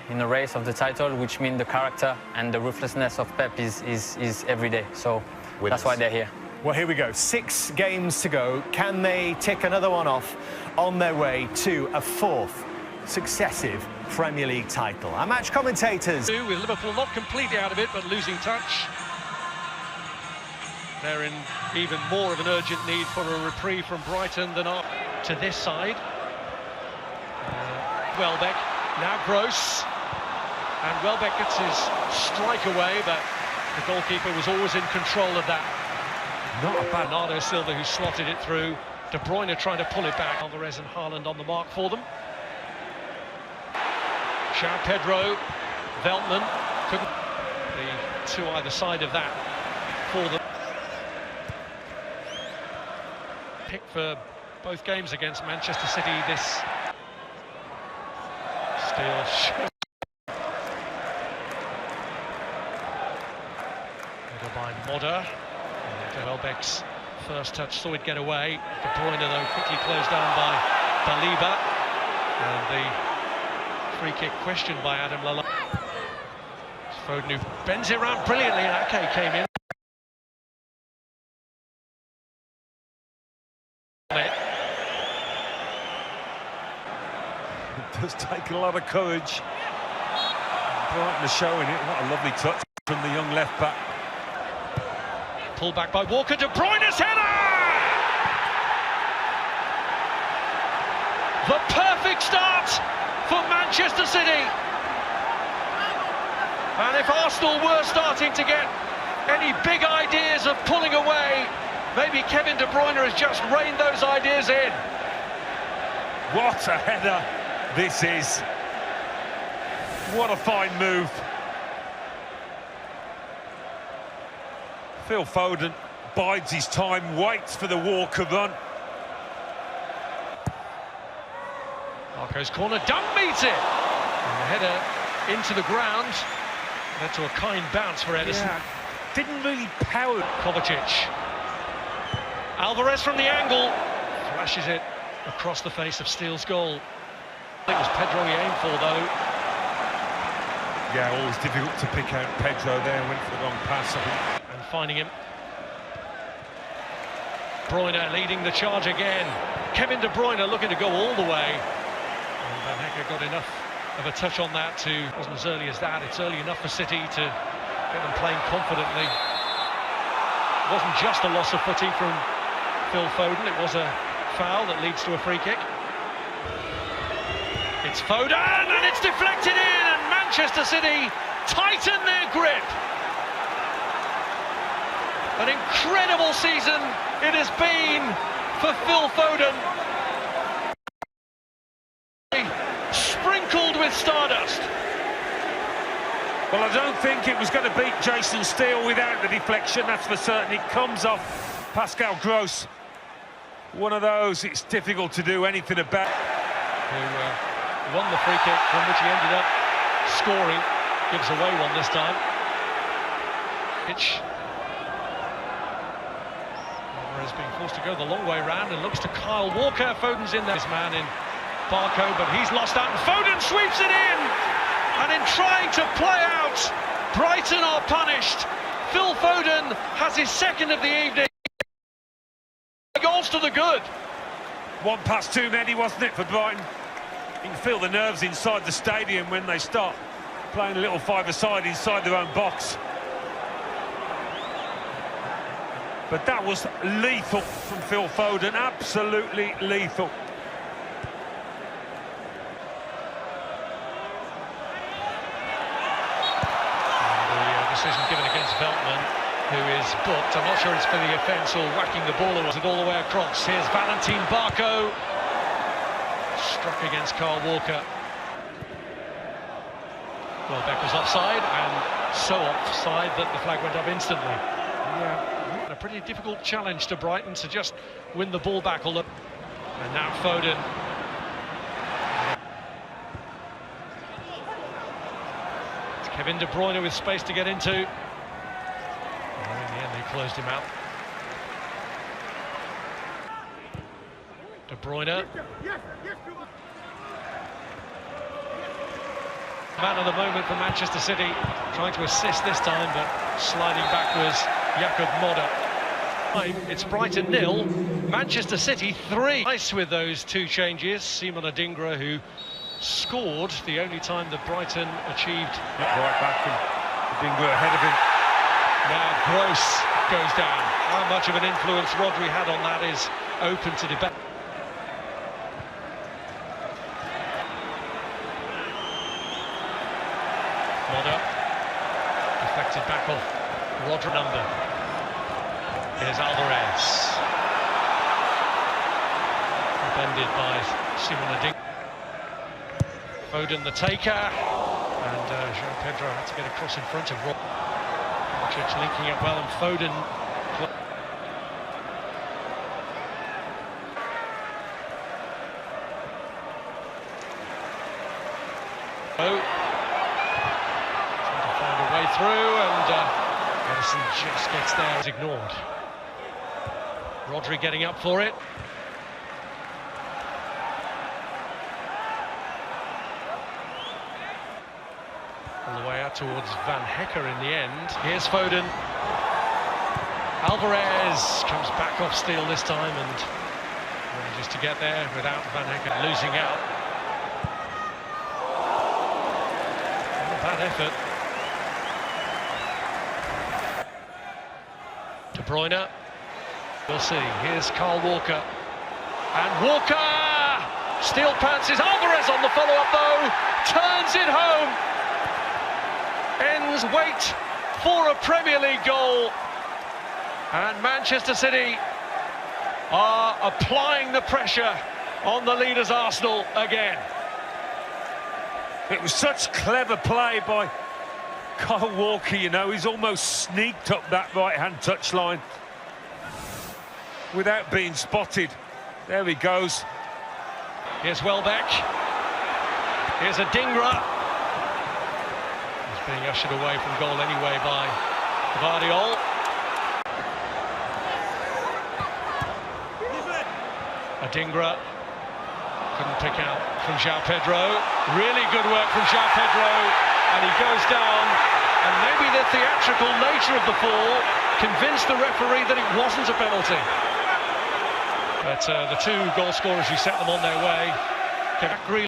in a race of the title, which means the character and the ruthlessness of Pep is every day. So that's why they're here. Well, here we go. 6 games to go. Can they tick another one off on their way to a 4th successive Premier League title? Our match commentators. With Liverpool not completely out of it, but losing touch. They're in even more of an urgent need for a reprieve from Brighton than up to this side. Welbeck, now Gross. And Welbeck gets his strike away, but the goalkeeper was always in control of that. Not a bad Bernardo Silva who slotted it through. De Bruyne trying to pull it back. Alvarez and Haaland on the mark for them. João Pedro, Veltman, couldn't. The two either side of that for them. Pick for both games against Manchester City this. Still by Modder. Welbeck's first touch saw it get away. De Bruyne though quickly closed down by Baliba, and the free kick questioned by Adam Lallana. Foden who bends it around brilliantly, and Ake came in. It does take a lot of courage. Brighton are showing it. What a lovely touch from the young left back. Pulled back by Walker. De Bruyne's header! The perfect start for Manchester City. And if Arsenal were starting to get any big ideas of pulling away, maybe Kevin De Bruyne has just reined those ideas in. What a header this is. What a fine move. Phil Foden bides his time, waits for the Walker run. Marco's corner, don't meet it! And the header into the ground. Led to a kind bounce for Ederson. Yeah, didn't really power. Kovacic. Alvarez from the angle. Flashes it across the face of Steele's goal. It was Pedro he aimed for, though. Yeah, always difficult to pick out Pedro there. Went for the wrong pass, I think. And finding him. Bruyne leading the charge again. Kevin De Bruyne looking to go all the way. And Van Hecke got enough of a touch on that to... It wasn't as early as that. It's early enough for City to get them playing confidently. It wasn't just a loss of footing from Phil Foden. It was a foul that leads to a free kick. It's Foden, and it's deflected in, and Manchester City tighten their grip. An incredible season it has been for Phil Foden. Sprinkled with stardust. Well, I don't think it was going to beat Jason Steele without the deflection, that's for certain. It comes off Pascal Gross. One of those it's difficult to do anything about. Who won the free kick from which he ended up scoring. Gives away one this time. Pitch. Is being forced to go the long way round and looks to Kyle Walker. Foden's in there. This man in Barco, but he's lost out. And Foden sweeps it in. And in trying to play out, Brighton are punished. Phil Foden has his second of the evening. Goals to the good. One pass too many, wasn't it, for Brighton? You can feel the nerves inside the stadium when they start playing a little five-a-side inside their own box. But that was lethal from Phil Foden, absolutely lethal. The decision given against Veltman, who is booked. I'm not sure it's for the offence or whacking the ball, or was it all the way across? Here's Valentin Barco. Struck against Kyle Walker. Welbeck was offside, and so offside that the flag went up instantly. Yeah. A pretty difficult challenge to Brighton to just win the ball back. And now Foden. It's Kevin De Bruyne with space to get into. And in the end, they closed him out. De Bruyne. Man of the moment for Manchester City, trying to assist this time, but sliding back was Jakub Moder. It's Brighton 0, Manchester City 3. Nice with those two changes. Simon Adingra, who scored the only time that Brighton achieved. Right back, and Adingra ahead of him. Now Gross goes down. How much of an influence Rodri had on that is open to debate. Moder, deflected back off Rodri number. Here's Alvarez. Upended by Simon Adingra. Foden the taker, and João Pedro had to get across in front of Rob. Modric linking up well, and Foden. Oh, trying to find a way through, and Edison just gets there. It's ignored. Rodri getting up for it. All the way out towards Van Hecker in the end. Here's Foden. Alvarez comes back off Steele this time and manages to get there without Van Hecker losing out. Not a bad effort. De Bruyne. We'll see. Here's Carl Walker. And Walker! Steele pounces. Alvarez on the follow-up though. Turns it home. Ends wait for a Premier League goal. And Manchester City are applying the pressure on the leaders Arsenal again. It was such clever play by Kyle Walker, you know. He's almost sneaked up that right-hand touchline without being spotted. There he goes. Here's Welbeck. Here's Adingra. He's being ushered away from goal anyway by Guardiola. Adingra couldn't pick out from João Pedro. Really good work from João Pedro, and he goes down. And maybe the theatrical nature of the fall convinced the referee that it wasn't a penalty. But the two goal scorers who set them on their way came back.